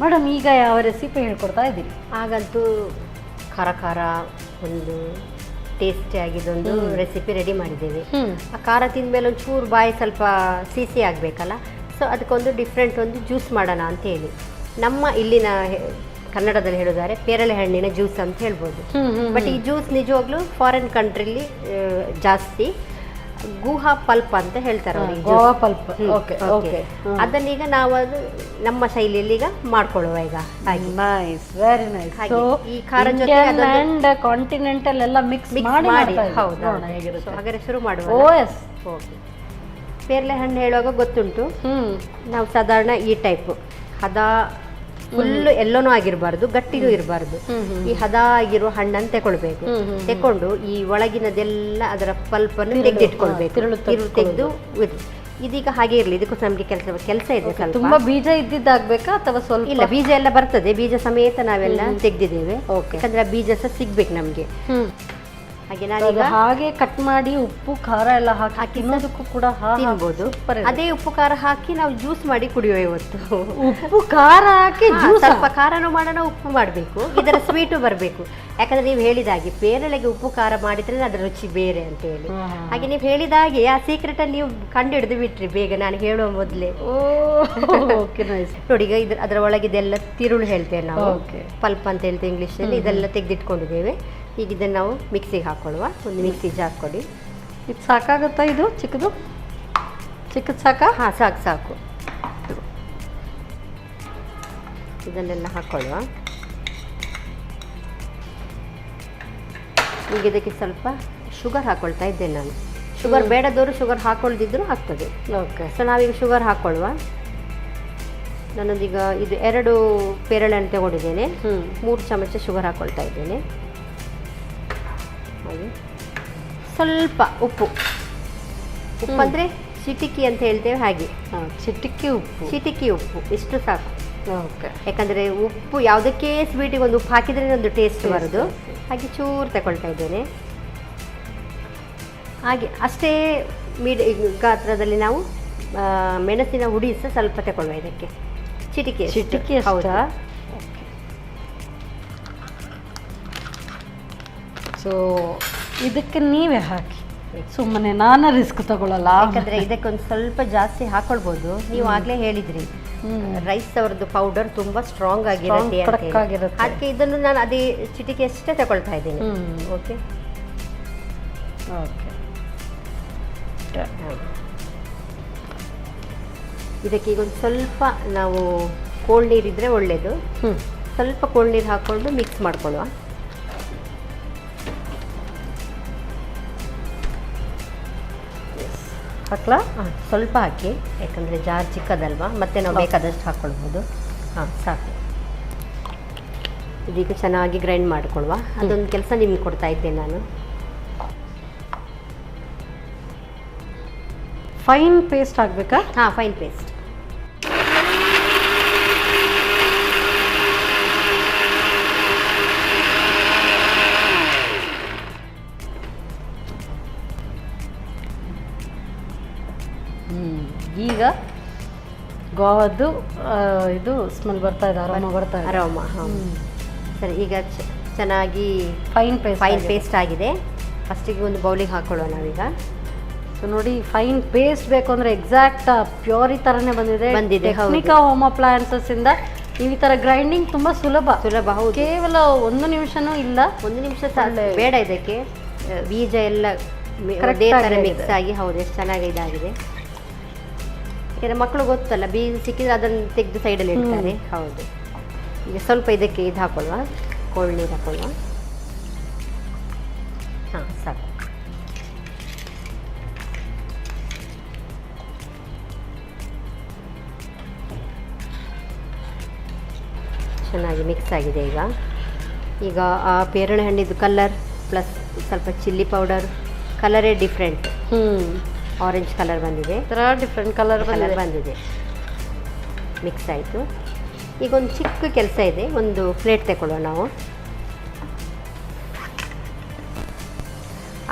ಮೇಡಮ್ ಈಗ ಯಾವ ರೆಸಿಪಿ ಹೇಳ್ಕೊಡ್ತಾ ಇದ್ದೀರಿ? ಹಾಗಂತೂ ಖಾರ ಖಾರ ಒಂದು ಟೇಸ್ಟಿ ಆಗಿದ್ದೊಂದು ರೆಸಿಪಿ ರೆಡಿ ಮಾಡಿದ್ದೇವೆ. ಆ ಖಾರ ತಿಂದಮೇಲೆ ಒಂಚೂರು ಬಾಯಿ ಸ್ವಲ್ಪ ಸಿಹಿ ಆಗಬೇಕಲ್ಲ, ಸೊ ಅದಕ್ಕೊಂದು ಡಿಫ್ರೆಂಟ್ ಒಂದು ಜ್ಯೂಸ್ ಮಾಡೋಣ ಅಂತ ಹೇಳಿ. ನಮ್ಮ ಇಲ್ಲಿನ ಕನ್ನಡದಲ್ಲಿ ಹೇಳಿದ್ದಾರೆ ಪೇರಳೆ ಹಣ್ಣಿನ ಜ್ಯೂಸ್ ಅಂತ ಹೇಳ್ಬೋದು. ಬಟ್ ಈ ಜ್ಯೂಸ್ ನಿಜವಾಗ್ಲೂ ಫಾರಿನ್ ಕಂಟ್ರಿಲಿ ಜಾಸ್ತಿ ಗುಹಾ ಪಲ್ಪ್ ಅಂತ ಹೇಳ್ತಾರೆ ಅವ್ರಿಗೆ. ಗೋವಾ ಪಲ್ಪ್. ಓಕೆ. ಅದನ್ನೀಗ ನಾವು ಅದು ನಮ್ಮ ಶೈಲಿಯಲ್ಲಿ ಈಗ ಮಾಡ್ಕೊಳ್ಳುವ ಈಗ. Nice, very nice. ಸೊ ಈ ಖಾರ ಜೊತೆ ಅಂಡ್ ಕಾಂಟಿನೆಂಟಲ್ ಎಲ್ಲ ಮಿಕ್ಸ್ ಮಾಡಿ ಹೌದು. ಹಾಗಾದ್ರೆ ಶುರು ಮಾಡುವ. ಓಎಸ್. ಓಕೆ. ಪೇರಳೆ ಹಣ್ಣು ಹೇಳುವಾಗ ಗೊತ್ತುಂಟು, ನಾವು ಸಾಧಾರಣ ಈ ಟೈಪ್ ಹದ ಫುಲ್ ಎಲ್ಲೋನೂ ಆಗಿರಬಾರ್ದು, ಗಟ್ಟಿನೂ ಇರಬಾರ್ದು. ಈ ಹದ ಆಗಿರುವ ಹಣ್ಣನ್ನು ತಗೊಳ್ಬೇಕು. ತಕೊಂಡು ಈ ಒಳಗಿನದೆಲ್ಲ ಅದರ ಪಲ್ಪನ್ನು ತೆಗೆದಿಟ್ಕೊಳ್ಬೇಕು, ತಿರುಳು ತೆಗೆದು. ಇದೀಗ ಹಾಗೆ ಇರಲಿ, ಇದಕ್ಕೂ ನಮಗೆ ಕೆಲಸ ಇದೆ ಸ್ವಲ್ಪ. ತುಂಬಾ ಬೀಜ ಇದ್ದಿದ್ದಾಗಬೇಕಾ ಅಥವಾ ಸ್ವಲ್ಪ? ಇಲ್ಲ, ಬೀಜ ಎಲ್ಲ ಬರ್ತದೆ, ಬೀಜ ಸಮೇತ ನಾವೆಲ್ಲ ತೆಗೆದಿದ್ದೇವೆ. ಯಾಕಂದ್ರೆ ಆ ಬೀಜ ಸಹ ಸಿಗ್ಬೇಕು ನಮಗೆ. ಹಾಗೆ ನಾನೀಗ ಹಾಗೆ ಕಟ್ ಮಾಡಿ ಉಪ್ಪು ಖಾರ ಎಲ್ಲ ಹಾಕಿ ತಿನ್ನೋದಕ್ಕೂ ಕೂಡ ತಿನ್ಬೋದು. ಅದೇ ಉಪ್ಪು ಖಾರ ಹಾಕಿ ನಾವು ಜ್ಯೂಸ್ ಮಾಡಿ ಕುಡಿಯುವ ಇವತ್ತು. ಉಪ್ಪು ಖಾರ ಹಾಕಿ ಸ್ವಲ್ಪ ಖಾರನೂ ಮಾಡೋಣ, ಉಪ್ಪು ಮಾಡಬೇಕು, ಇದರ ಸ್ವೀಟು ಬರಬೇಕು. ಯಾಕಂದ್ರೆ ನೀವು ಹೇಳಿದಾಗೆ ಪೇರಳೆಗೆ ಉಪ್ಪು ಖಾರ ಮಾಡಿದ್ರೆ ಅದರ ರುಚಿ ಬೇರೆ ಅಂತ ಹೇಳಿ. ಹಾಗೆ ನೀವು ಹೇಳಿದಾಗೆ ಆ ಸೀಕ್ರೆಟ್ ಅನ್ನು ನೀವು ಕಂಡು ಹಿಡಿದು ಬಿಟ್ರಿ ಬೇಗ, ನಾನು ಹೇಳುವ ಮೊದಲೇ. ನೋಡಿ ಈಗ ಅದರ ಒಳಗಿದೆಲ್ಲ ತಿರುಳು ಹೇಳ್ತೇವೆ ನಾವು, ಪಲ್ಪ್ ಅಂತ ಹೇಳ್ತೇವೆ ಇಂಗ್ಲೀಷಲ್ಲಿ. ಇದೆಲ್ಲ ತೆಗೆದಿಟ್ಕೊಂಡಿದ್ದೇವೆ. ಈಗ ಇದನ್ನು ನಾವು ಮಿಕ್ಸಿಗೆ ಹಾಕೊಳ್ಳುವ. ಒಂದು ಮಿಕ್ಸಿ ಜಾರ್ ಕೊಡಿ. ಇದು ಸಾಕಾಗುತ್ತಾ? ಇದು ಚಿಕ್ಕದು ಸಾಕಾ? ಹಾಂ, ಸಾಕು. ಇದನ್ನೆಲ್ಲ ಹಾಕೊಳ್ಳುವ. ಈಗ ಇದಕ್ಕೆ ಸ್ವಲ್ಪ ಶುಗರ್ ಹಾಕೊಳ್ತಾ ಇದ್ದೇನೆ ನಾನು. ಶುಗರ್ ಬೇಡದವರು ಶುಗರ್ ಹಾಕೊಳ್ದಿದ್ರು ಆಗ್ತದೆ. ಓಕೆ. ಸೊ ನಾವೀಗ ಶುಗರ್ ಹಾಕೊಳ್ಳುವ. ನಾನೊಂದೀಗ ಇದು 2 ಪೇರಳೆ ಹಣ್ಣು ತಗೊಂಡಿದ್ದೇನೆ. 3 ಚಮಚ ಶುಗರ್ ಹಾಕೊಳ್ತಾ ಇದ್ದೇನೆ. ಹಾಗೆ ಸ್ವಲ್ಪ ಉಪ್ಪು ಅಂದರೆ ಚಿಟಿಕಿ ಅಂತ ಹೇಳ್ತೇವೆ ಹಾಗೆ. ಚಿಟಿಕಿ ಉಪ್ಪು ಇಷ್ಟು ಸಾಕು. ಓಕೆ. ಯಾಕಂದರೆ ಉಪ್ಪು ಯಾವುದಕ್ಕೆ ಸ್ವೀಟಿಗೆ ಒಂದು ಉಪ್ಪು ಹಾಕಿದ್ರೆ ಒಂದು ಟೇಸ್ಟ್ ಬರೋದು. ಹಾಗೆ ಚೂರು ತಗೊಳ್ತಾ ಇದ್ದೇನೆ. ಹಾಗೆ ಅಷ್ಟೇ ಗಾತ್ರದಲ್ಲಿ ನಾವು ಮೆಣಸಿನ ಹುಡಿ ಸಹ ಸ್ವಲ್ಪ ತಗೊಳ್ಳುವ. ಇದಕ್ಕೆ ಚಿಟಿಕೆ ಹೌದಾ? ಸೊ ಇದಕ್ಕೆ ನೀವೇ ಹಾಕಿ, ಸುಮ್ಮನೆ ನಾನು ರಿಸ್ಕ್ ತಗೊಳ್ಳಲ್ಲ. ಯಾಕಂದರೆ ಇದಕ್ಕೊಂದು ಸ್ವಲ್ಪ ಜಾಸ್ತಿ ಹಾಕೊಳ್ಬೋದು. ನೀವು ಆಗಲೇ ಹೇಳಿದ್ರಿ ರೈಸ್ ಅವರದ್ದು ಪೌಡರ್ ತುಂಬ ಸ್ಟ್ರಾಂಗ್ ಆಗಿರುತ್ತೆ. ಅದಕ್ಕೆ ಇದನ್ನು ನಾನು ಅದೇ ಚಿಟಿಕೆ ಅಷ್ಟೇ ತಗೊಳ್ತಾ ಇದ್ದೀನಿ. ಓಕೆ. ಇದಕ್ಕೆ ಈಗ ಒಂದು ಸ್ವಲ್ಪ ನಾವು ಕೋಲ್ಡ್ ನೀರಿದ್ರೆ ಒಳ್ಳೆಯದು. ಸ್ವಲ್ಪ ಕೋಲ್ಡ್ ನೀರು ಹಾಕ್ಕೊಂಡು ಮಿಕ್ಸ್ ಮಾಡ್ಕೊಳ್ಳುವ. ಹಾಕ್ಲಾ? ಸ್ವಲ್ಪ ಹಾಕಿ, ಯಾಕಂದರೆ ಜಾರ್ ಚಿಕ್ಕದಲ್ವಾ, ಮತ್ತೆ ನಾವು ಬೇಕಾದಷ್ಟು ಹಾಕ್ಕೊಳ್ಬೋದು. ಹಾಂ, ಸಾಕು. ಇದೀಗ ಚೆನ್ನಾಗಿ ಗ್ರೈಂಡ್ ಮಾಡಿಕೊಳ್ಳುವ. ಅದೊಂದು ಕೆಲಸ ನಿಮ್ಗೆ ಕೊಡ್ತಾ ಇದ್ದೇನೆ ನಾನು. ಫೈನ್ ಪೇಸ್ಟ್ ಆಗಬೇಕಾ? ಹಾಂ, ಫೈನ್ ಪೇಸ್ಟ್. ಈಗ ಗೋವಾದ್ದು ಇದು ಸ್ಮೆಲ್ ಬರ್ತಾ ಇದೆ, ಅರೋಮ. ಹಾಂ, ಸರಿ. ಈಗ ಚೆನ್ನಾಗಿ ಫೈನ್ ಪೇಸ್ಟ್ ಆಗಿದೆ. ಫಸ್ಟಿಗೆ ಒಂದು ಬೌಲಿಗೆ ಹಾಕೊಳ್ಳೋಣ ನಾವೀಗ. ಸೊ ನೋಡಿ, ಫೈನ್ ಪೇಸ್ಟ್ ಬೇಕು ಅಂದರೆ ಎಕ್ಸಾಕ್ಟ್ ಪ್ಯೂರಿ ಥರನೇ ಬಂದಿದೆ. ಟೆಕ್ನಿಕಾ ಹೋಮ್ ಅಪ್ಲಯನ್ಸಸ್ ಇಂದ ನೀವು ಈ ಥರ ಗ್ರೈಂಡಿಂಗ್ ತುಂಬ ಸುಲಭ. ಹೌದು. ಕೇವಲ 1 ನಿಮಿಷನೂ ಇಲ್ಲ. 1 ನಿಮಿಷ ಬೇಡ. ಇದಕ್ಕೆ ಬೀಜ ಎಲ್ಲ ಮಿಕ್ಸ್ ಆಗಿ, ಹೌದು, ಎಷ್ಟು ಚೆನ್ನಾಗಿ ಇದಾಗಿದೆ. ಯಾಕೆಂದರೆ ಮಕ್ಕಳು ಗೊತ್ತಲ್ಲ, ಬೀಜ ಸಿಕ್ಕಿದ್ರೆ ಅದನ್ನು ತೆಗೆದು ಸೈಡಲ್ಲಿ ಇಡ್ತಾರೆ. ಹೌದು. ಈಗ ಸ್ವಲ್ಪ ಇದಕ್ಕೆ ಇದು ಹಾಕೊಳ್ಳುವ, ಕೋಲ್ಡ್ ನೀರು ಹಾಕೊಳ್ಳುವ. ಹಾಂ, ಸಾಕು. ಚೆನ್ನಾಗಿ ಮಿಕ್ಸ್ ಆಗಿದೆ. ಈಗ ಆ ಪೇರಳೆ ಹಣ್ಣಿದ್ದು ಕಲರ್ ಪ್ಲಸ್ ಸ್ವಲ್ಪ ಚಿಲ್ಲಿ ಪೌಡರ್, ಕಲರೇ ಡಿಫ್ರೆಂಟ್. ಆರೆಂಜ್ ಕಲರ್ ಬಂದಿದೆ. ಡಿಫ್ರೆಂಟ್ ಕಲರ್ ಬಂದಿದೆ. ಮಿಕ್ಸ್ ಆಯಿತು. ಈಗ ಒಂದು ಚಿಕ್ಕ ಕೆಲಸ ಇದೆ. ಒಂದು ಪ್ಲೇಟ್ ತಗೊಳ್ಳೋಣ ನಾವು.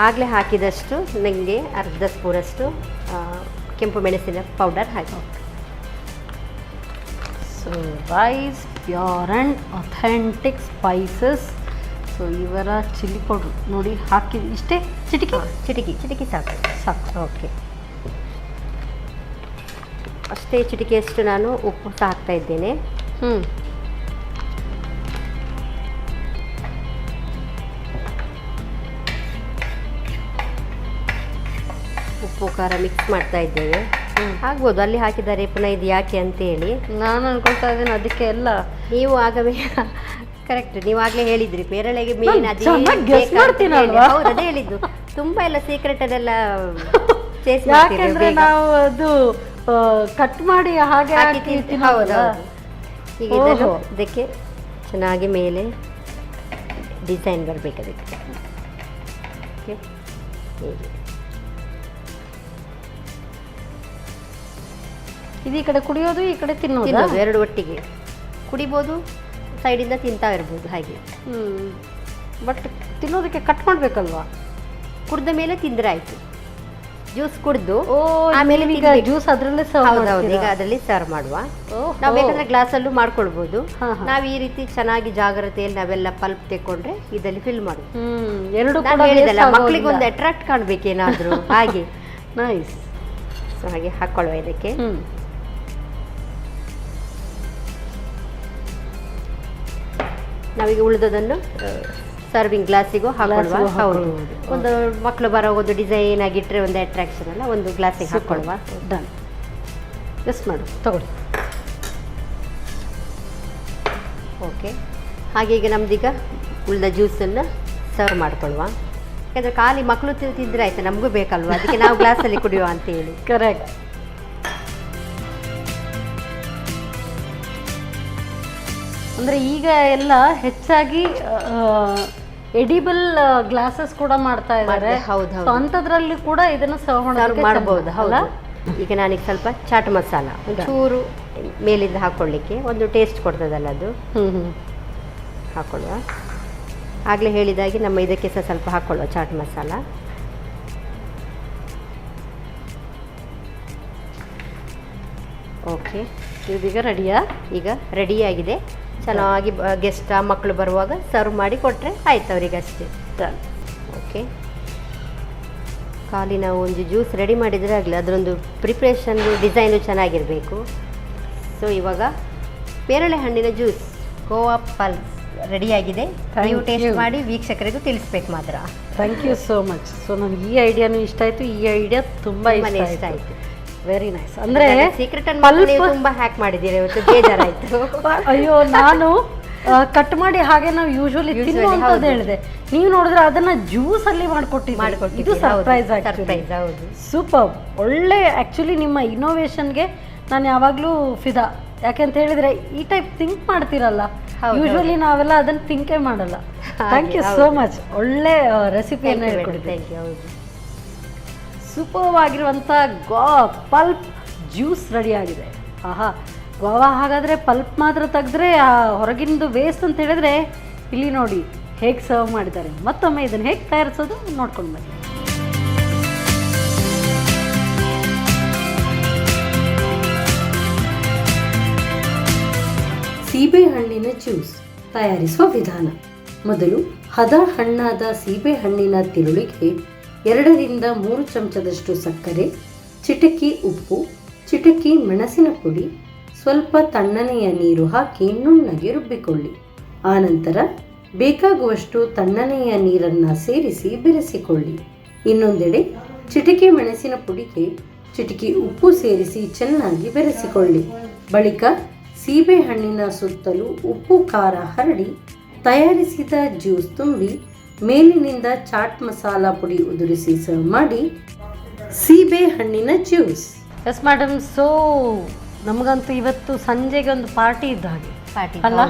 ಆಗಲೇ ಹಾಕಿದಷ್ಟು ನನಗೆ ಅರ್ಧ ಸ್ಪೂನಷ್ಟು ಕೆಂಪು ಮೆಣಸಿನ ಪೌಡರ್ ಹಾಕಿ. So rice pure and authentic spices. So ಇವರ ಚಿಲ್ಲಿ ಪೌಡ್ರು ನೋಡಿ ಹಾಕಿ ಇಷ್ಟೇ ಚಿಟಿಕಿ ಸಾಕು. ಓಕೆ, ಅಷ್ಟೇ ಚಿಟಿಕೆಯಷ್ಟು ನಾನು ಉಪ್ಪು ಸಹ ಹಾಕ್ತಾ ಇದ್ದೇನೆ. ಉಪ್ಪು ಖಾರ ಮಿಕ್ಸ್ ಮಾಡ್ತಾ ಇದ್ದೇವೆ. ಆಗ್ಬೋದು ಅಲ್ಲಿ ಹಾಕಿದ್ದಾರೆ ಪುನಃ ಇದು ಯಾಕೆ ಅಂತೇಳಿ ನಾನು ಅನ್ಕೊಳ್ತಾ ಇದ್ದೇನೆ ಅದಕ್ಕೆ ಎಲ್ಲ. ನೀವು ಆಗವೇ ಕರೆಕ್ಟ್, ನೀವು ಆಗಲೇ ಹೇಳಿದ್ರಿ ಪೇರಳೆಗೆ ಮೇನ್ ಅದೇ ಹೇಳಿದ್ದು. ತುಂಬಾ ಎಲ್ಲ ಸೀಕ್ರೆಟ್ ಅದೆಲ್ಲ ಯಾಕೆಂದ್ರೆ ನಾವು ಅದು ಕಟ್ ಮಾಡಿ ಹಾಗೆ ಹೌದು. ಈಗ ಇದಕ್ಕೆ ಚೆನ್ನಾಗಿ ಮೇಲೆ ಡಿಸೈನ್ ಬರಬೇಕು ಅದಕ್ಕೆ. ಇದು ಈ ಕಡೆ ಕುಡಿಯೋದು ಈ ಕಡೆ ತಿನ್ನೋದು ಎರಡು ಒಟ್ಟಿಗೆ ಕುಡಿಬೋದು, ಸೈಡಿಂದ ತಿಂತಾ ಇರ್ಬೋದು ಹಾಗೆ. ಬಟ್ ತಿನ್ನೋದಕ್ಕೆ ಕಟ್ ಮಾಡಬೇಕಲ್ವಾ? ಕುಡಿದ ಮೇಲೆ ತಿಂದ್ರೆ ಆಯ್ತು. ಜ್ಯೂಸ್ ಕುಡಿದು ಆಮೇಲೆ ಈಗ ಜ್ಯೂಸ್ ಅದರಲ್ಲೇ ಈಗ ಅದರಲ್ಲಿ ಸರ್ವ್ ಮಾಡುವ. ನಾವು ಬೇಕಾದ್ರೆ ಗ್ಲಾಸಲ್ಲೂ ಮಾಡ್ಕೊಳ್ಬೋದು. ನಾವು ಈ ರೀತಿ ಚೆನ್ನಾಗಿ ಜಾಗ್ರತೆಯಲ್ಲಿ ನಾವೆಲ್ಲ ಪಲ್ಪ್ ತೆಕೊಂಡ್ರೆ ಇದರಲ್ಲಿ ಫಿಲ್ ಮಾಡುದು. ಎರಡು ಮಕ್ಕಳಿಗೆ ಒಂದು ಅಟ್ರಾಕ್ಟ್ ಕಾಣ್ಬೇಕೇನಾದ್ರೂ ಹಾಗೆ. ನೈಸ್. ಸೊ ಹಾಗೆ ಹಾಕೊಳ್ಳುವ ಇದಕ್ಕೆ. ನಾವೀಗ ಉಳಿದದನ್ನು ಸರ್ವಿಂಗ್ ಗ್ಲಾಸಿಗೂ ಹಾಕೊಳ್ಳುವ. ಹೌದು, ಒಂದು ಮಕ್ಕಳು ಬರೋ ಒಂದು ಡಿಸೈನ್ ಆಗಿಟ್ಟರೆ ಒಂದು ಅಟ್ರಾಕ್ಷನ್ ಅಲ್ಲ, ಒಂದು ಗ್ಲಾಸಿಗೆ ಹಾಕೊಳ್ಳುವ. ಡನ್. ಎಸ್ ಮಾಡು, ತಗೊಳ್ಳಿ. ಓಕೆ, ಹಾಗೆ ಈಗ ನಮ್ದೀಗ ಉಳಿದ ಜ್ಯೂಸನ್ನು ಸರ್ವ್ ಮಾಡ್ಕೊಳ್ಳುವ. ಯಾಕಂದರೆ ಖಾಲಿ ಮಕ್ಕಳು ತಿಂದರೆ ಆಯ್ತು, ನಮಗೂ ಬೇಕಲ್ವ, ಅದಕ್ಕೆ ನಾವು ಗ್ಲಾಸಲ್ಲಿ ಕುಡಿಯುವ ಅಂತೇಳಿ. ಕರೆಕ್ಟ್. ಅಂದರೆ ಈಗ ಎಲ್ಲ ಹೆಚ್ಚಾಗಿ ಎಡಿಬಲ್ ಗ್ಲಾಸಸ್ ಕೂಡ ಮಾಡ್ತಾ ಇದ್ದಾರೆ. ಹೌದು, ಅಂಥದ್ರಲ್ಲಿ ಕೂಡ ಇದನ್ನು ಸರ್ವ್ ಮಾಡಬಹುದು. ಹೌದಾ? ಈಗ ನಾನೀಗ ಸ್ವಲ್ಪ ಚಾಟ್ ಮಸಾಲ ಚೂರು ಮೇಲಿಂದ ಹಾಕೊಳ್ಳಿಕ್ಕೆ ಒಂದು ಟೇಸ್ಟ್ ಕೊಡ್ತದಲ್ಲ ಅದು ಹಾಕೊಳ್ಳುವ. ಆಗಲೇ ಹೇಳಿದಾಗೆ ನಮ್ಮ ಇದಕ್ಕೆ ಸಹ ಸ್ವಲ್ಪ ಹಾಕೊಳ್ಳುವ ಚಾಟ್ ಮಸಾಲ. ಓಕೆ, ಇದೀಗ ರೆಡಿಯಾ? ಈಗ ರೆಡಿಯಾಗಿದೆ. ಚೆನ್ನಾಗಿ ಗೆಸ್ಟ್ ಮಕ್ಕಳು ಬರುವಾಗ ಸರ್ವ್ ಮಾಡಿ ಕೊಟ್ಟರೆ ಆಯ್ತು ಅವರಿಗೆ ಅಷ್ಟೇ. ಓಕೆ, ಖಾಲಿ ನಾವು ಒಂದು ಜ್ಯೂಸ್ ರೆಡಿ ಮಾಡಿದರೆ ಆಗಲಿ, ಅದರೊಂದು ಪ್ರಿಪ್ರೇಷನ್ ಡಿಸೈನು ಚೆನ್ನಾಗಿರಬೇಕು. ಸೊ ಇವಾಗ ಪೇರಳೆ ಹಣ್ಣಿನ ಜ್ಯೂಸ್ ಗೋವಾ ಪಲ್ಸ್ ರೆಡಿಯಾಗಿದೆ. ನೀವು ಟೇಸ್ಟ್ ಮಾಡಿ ವೀಕ್ಷಕರಿಗೂ ತಿಳಿಸ್ಬೇಕು ಮಾತ್ರ. Thank you so much. So ನನಗೆ ಈ ಐಡಿಯಾನು ಇಷ್ಟ ಆಯಿತು. ಈ ಐಡಿಯಾ ತುಂಬ ಇಷ್ಟ ಆಯಿತು. Very nice. ಅಂದ್ರೆ ಸೀಕ್ರೆಟ್ ತುಂಬಾ ಹ್ಯಾಕ್ ಮಾಡಿದ್ದೀರಾ ಇವತ್ತು, ಬೇಜಾರಾಯ್ತು. ಅಯ್ಯೋ, ನಾನು ಕಟ್ ಮಾಡಿ ಹಾಗೆ ನಾವು ಯೂಶುವಲಿ ತಿನ್ನುವಂಥದ್ದು ಹೇಳಿದೆ, ನೀವು ನೋಡಿದ್ರೆ ಅದನ್ನ ಜ್ಯೂಸ್ ಅಲ್ಲಿ ಮಾಡಿಕೊಟ್ಟಿದ್ದೀರಿ. ಇದು ಸರ್ಪ್ರೈಸ್ ಆಗಿ ಸೂಪರ್. ಒಳ್ಳೆ ಆ್ಯಕ್ಚುಲಿ ನಿಮ್ಮ ಇನೋವೇಷನ್ಗೆ ನಾನು ಯಾವಾಗಲೂ ಫಿದಾ. ಯಾಕೆಂತ ಹೇಳಿದ್ರೆ ಈ ಟೈಪ್ ಥಿಂಕ್ ಮಾಡ್ತೀರಲ್ಲ, ಯೂಶುವಲಿ ನಾವೆಲ್ಲ ಅದನ್ನು ಥಿಂಕೇ ಮಾಡಲ್ಲ. Thank you so much. ಒಳ್ಳೆ ರೆಸಿಪಿಯನ್ನು ಹೇಳ್ಕೊಟ್ಟಿದ್ದೆ. ಸೂಪರ್ ಆಗಿರುವಂಥ ಗೋವಾ ಪಲ್ಪ್ ಜ್ಯೂಸ್ ರೆಡಿ ಆಗಿದೆ. ಆಹಾ, ಗೋವಾ ಹಾಗಾದರೆ ಪಲ್ಪ್ ಮಾತ್ರ ತೆಗೆದ್ರೆ ಹೊರಗಿಂದು ವೇಸ್ಟ್ ಅಂತ ಹೇಳಿದ್ರೆ ಇಲ್ಲಿ ನೋಡಿ ಹೇಗೆ ಸರ್ವ್ ಮಾಡಿದ್ದಾರೆ. ಮತ್ತೊಮ್ಮೆ ಇದನ್ನು ಹೇಗೆ ತಯಾರಿಸೋದು ನೋಡ್ಕೊಂಡು ಬನ್ನಿ. ಸೀಬೆಹಣ್ಣಿನ ಜ್ಯೂಸ್ ತಯಾರಿಸುವ ವಿಧಾನ. ಮೊದಲು ಹದ ಹಣ್ಣಾದ ಸೀಬೆಹಣ್ಣಿನ ತಿರುಳಿಗೆ 2 ರಿಂದ 3 ಚಮಚದಷ್ಟು ಸಕ್ಕರೆ, ಚಿಟಕಿ ಉಪ್ಪು, ಚಿಟಕಿ ಮೆಣಸಿನ ಪುಡಿ, ಸ್ವಲ್ಪ ತಣ್ಣನೆಯ ನೀರು ಹಾಕಿ ನುಣ್ಣಗೆ ರುಬ್ಬಿಕೊಳ್ಳಿ. ಆನಂತರ ಬೇಕಾಗುವಷ್ಟು ತಣ್ಣನೆಯ ನೀರನ್ನು ಸೇರಿಸಿ ಬೆರೆಸಿಕೊಳ್ಳಿ. ಇನ್ನೊಂದೆಡೆ ಚಿಟಕಿ ಮೆಣಸಿನ ಪುಡಿಗೆ ಚಿಟಕಿ ಉಪ್ಪು ಸೇರಿಸಿ ಚೆನ್ನಾಗಿ ಬೆರೆಸಿಕೊಳ್ಳಿ. ಬಳಿಕ ಸೀಬೆಹಣ್ಣಿನ ಸುತ್ತಲೂ ಉಪ್ಪು ಖಾರ ಹರಡಿ ತಯಾರಿಸಿದ ಜ್ಯೂಸ್ ತುಂಬಿ ಮೇಲಿನಿಂದ ಚಾಟ್ ಮಸಾಲ ಪುಡಿ ಉದುರಿಸಿ ಸರ್ವ್ ಮಾಡಿ. ಸೀಬೆ ಹಣ್ಣಿನ ಜ್ಯೂಸ್. Yes madam. ಸೊ ನಮಗಂತೂ ಇವತ್ತು ಸಂಜೆಗೆ ಒಂದು ಪಾರ್ಟಿ ಇದ್ದ ಹಾಗೆ ಅಲ್ಲ?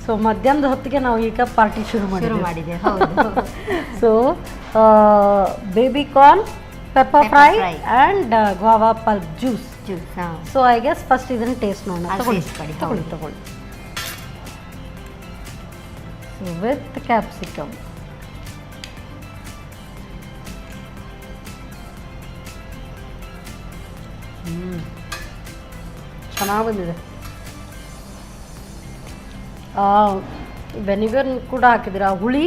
ಸೊ ಮಧ್ಯಾಹ್ನದ ಹೊತ್ತಿಗೆ ನಾವು ಈಗ ಪಾರ್ಟಿ ಶುರು ಮಾಡಿದೆ. So baby corn, pepper fry and Goa pulp juice. So I guess first ಇದನ್ನು ಟೇಸ್ಟ್ ಮಾಡೋಣ. ತಗೊಳ್ಳಿ. With capsicum. ಚೆನ್ನಾಗಿ ಬಂದಿದೆ. ವೆನಿಗರ್ ಕೂಡ ಹಾಕಿದ್ದೀರಾ, ಹುಳಿ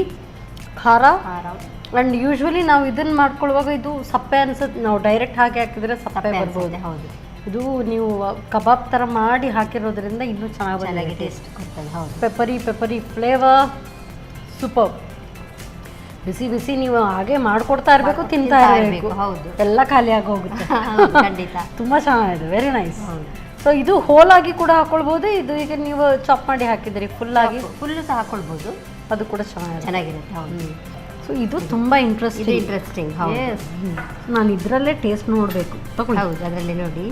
ಖಾರ. ಆ್ಯಂಡ್ ಯೂಶ್ವಲಿ ನಾವು ಇದನ್ನು ಮಾಡ್ಕೊಳ್ಳುವಾಗ ಇದು ಸಪ್ಪೆ ಅನ್ಸುತ್ತೆ, ನಾವು ಡೈರೆಕ್ಟ್ ಹಾಕಿ ಹಾಕಿದರೆ ಸಪ್ಪೆ ಬರ್ಬೋದು. ಹೌದು, ಇದು ನೀವು ಕಬಾಬ್ ಥರ ಮಾಡಿ ಹಾಕಿರೋದ್ರಿಂದ ಇನ್ನೂ ಚೆನ್ನಾಗಿ ಟೇಸ್ಟ್ ಕೊಡ್ತದೆ. ಹೌದು, ಪೆಪರಿ ಫ್ಲೇವರ್ ಸೂಪರ್. ಬಿಸಿ ಬಿಸಿ ನೀವು ಹಾಗೆ ಮಾಡ್ಕೊಡ್ತಾ ಇರಬೇಕು, ತಿಂತಾ ಇರಬೇಕು. ಹೌದು, ಎಲ್ಲ ಖಾಲಿ ಆಗಿ ಹೋಗುತ್ತೆ. ಖಂಡಿತ. ತುಂಬ ಚೆನ್ನಾಗಿದೆ, ವೆರಿ ನೈಸ್. ಸೊ ಇದು ಹೋಲಾಗಿ ಕೂಡ ಹಾಕೊಳ್ಬೋದು. ಇದು ಈಗ ನೀವು ಚಾಪ್ ಮಾಡಿ ಹಾಕಿದ್ರಿ ಫುಲ್ ಸಹ ಹಾಕೊಳ್ಬೋದು, ಅದು ಕೂಡ ಚೆನ್ನಾಗಿರುತ್ತೆ. ಹೌದು. ಸೊ ಇದು ತುಂಬ ಇಂಟ್ರೆಸ್ಟಿಂಗ್. ನಾನು ಇದರಲ್ಲೇ ಟೇಸ್ಟ್ ನೋಡಬೇಕು. ಹೌದು, ಅದರಲ್ಲಿ ನೋಡಿ.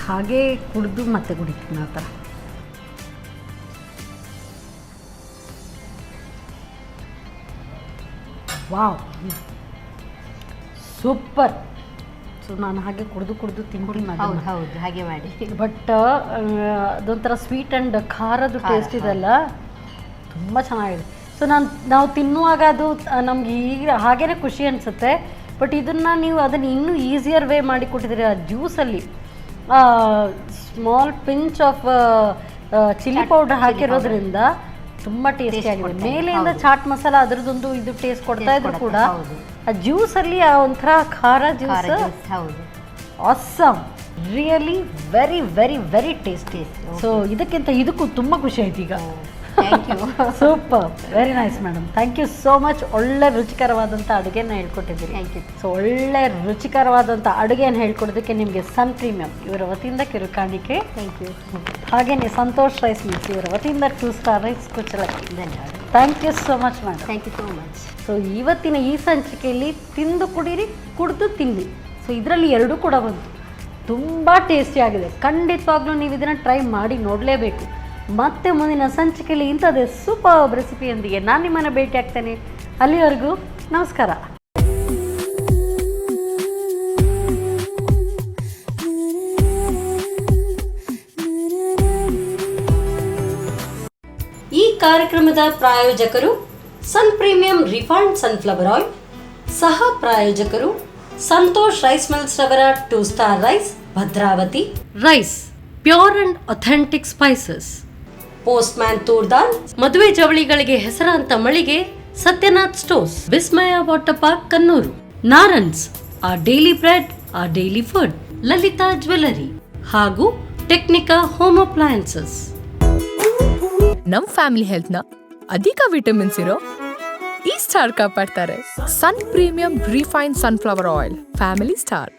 ಹಾಗೆ ಕುಡಿದು ಮತ್ತೆ ಕುಡಿತೀನಿ ಆ ಥರ. Wow, super. ಸೊ ನಾನು ಹಾಗೆ ಕುಡಿದು ತಿಂಡಿ ಮಾಡಿ. ಹೌದು, ಹಾಗೆ ಮಾಡಿ. ಬಟ್ ಅದೊಂಥರ ಸ್ವೀಟ್ ಆ್ಯಂಡ್ ಖಾರದ ಟೇಸ್ಟ್ ಇದೆಲ್ಲ ತುಂಬ ಚೆನ್ನಾಗಿದೆ. ಸೊ ನಾವು ತಿನ್ನುವಾಗ ಅದು ನಮ್ಗೆ ಈಗ ಹಾಗೇ ಖುಷಿ ಅನಿಸುತ್ತೆ. ಬಟ್ ಇದನ್ನು ನೀವು ಅದನ್ನು ಇನ್ನೂ ಈಸಿಯರ್ ವೇ ಮಾಡಿ ಕೊಟ್ಟಿದ್ದೀರಿ. ಆ ಜ್ಯೂಸಲ್ಲಿ small pinch of chilli powder ಹಾಕಿರೋದ್ರಿಂದ ತುಂಬ ಟೇಸ್ಟಿಯಾಗಿದೆ. ಮೇಲೆಯಿಂದ ಚಾಟ್ ಮಸಾಲ ಅದರದೊಂದು ಇದು ಟೇಸ್ಟ್ ಕೊಡ್ತಾ ಇದ್ರು ಕೂಡ ಆ ಜ್ಯೂಸಲ್ಲಿ ಆ ಒಂಥರ ಖಾರ ಜ್ಯೂಸ್. ಹೌದು, awesome, really very very very tasty. So ಇದಕ್ಕೂ ತುಂಬ ಖುಷಿ ಆಯ್ತು ಈಗ. Thank you. Super, very nice madam, thank you so much. ಒಳ್ಳೆ ರುಚಿಕರವಾದಂಥ ಅಡುಗೆನ ಹೇಳ್ಕೊಟ್ಟಿದ್ದೀರಿ. Thank you. ಸೊ ಒಳ್ಳೆ ರುಚಿಕರವಾದಂಥ ಅಡುಗೆಯನ್ನು ಹೇಳ್ಕೊಡೋದಕ್ಕೆ ನಿಮಗೆ ಸನ್ ಪ್ರೀಮಿಯಂ ಇವರ ವತಿಯಿಂದ ಕಿರುಕಾಣಿಕೆ. Thank you. ಹಾಗೆಯೇ ಸಂತೋಷ್ ರೈಸ್ ಮಿಲ್ಸ್ ಇವರ ವತಿಯಿಂದ 2 ಸ್ಟಾರ್ ರೈಸ್ ಕುಚ್ಚಲಕ್ಕಿ. ಧನ್ಯವಾದ. Thank you so much madam. Thank you so much. So ಇವತ್ತಿನ ಈ ಸಂಚಿಕೆಯಲ್ಲಿ ತಿಂದು ಕುಡೀರಿ, ಕುಡಿದು ತಿನ್ನಿ. ಸೊ ಇದರಲ್ಲಿ ಎರಡೂ ಕೂಡ ಬಂತು. ತುಂಬ ಟೇಸ್ಟಿಯಾಗಿದೆ. ಖಂಡಿತವಾಗ್ಲೂ ನೀವು ಇದನ್ನು ಟ್ರೈ ಮಾಡಿ ನೋಡಲೇಬೇಕು. ಮತ್ತೆ ಮುಂದಿನ ಸಂಚಿಕೆಯಲ್ಲಿ ಇಂಥದ್ದೇ ಸೂಪರ್ ರೆಸಿಪಿಯೊಂದಿಗೆ ನಾನು ನಿಮ್ಮನ್ನು ಭೇಟಿ ಆಗ್ತೇನೆ. ಅಲ್ಲಿವರೆಗೂ ನಮಸ್ಕಾರ. ಈ ಕಾರ್ಯಕ್ರಮದ ಪ್ರಾಯೋಜಕರು sun premium refined sunflower oil. ಸಹ ಪ್ರಾಯೋಜಕರು ಸಂತೋಷ್ ರೈಸ್ ಮಿಲ್ಸ್ ರವರ 2 star rice, Bhadravati. Rice pure and authentic spices. Postman toor dal. ಮದುವೆ ಜವಳಿಗಳಿಗೆ ಹೆಸರಾಂತ ಮಳಿಗೆ Satyanath stores. Vismaya water park, Kannur. ನಾರನ್ಸ್, ಆ ಡೈಲಿ ಬ್ರೆಡ್, ಆ ಡೈಲಿ ಫುಡ್. ಲಲಿತಾ ಜ್ಯುವೆಲರಿ ಹಾಗೂ ಟೆಕ್ನಿಕಾ ಹೋಮ್ ಅಪ್ಲಯನ್ಸಸ್. ನಮ್ ಫ್ಯಾಮಿಲಿ ಹೆಲ್ತ್ ನ ಅಧಿಕ ವಿಟಮಿನ್ಸ್ ಇರೋ ಈ ಸ್ಟಾರ್ ಕಾಪಾಡ್ತಾರೆ. Sun premium refine sunflower oil, family star.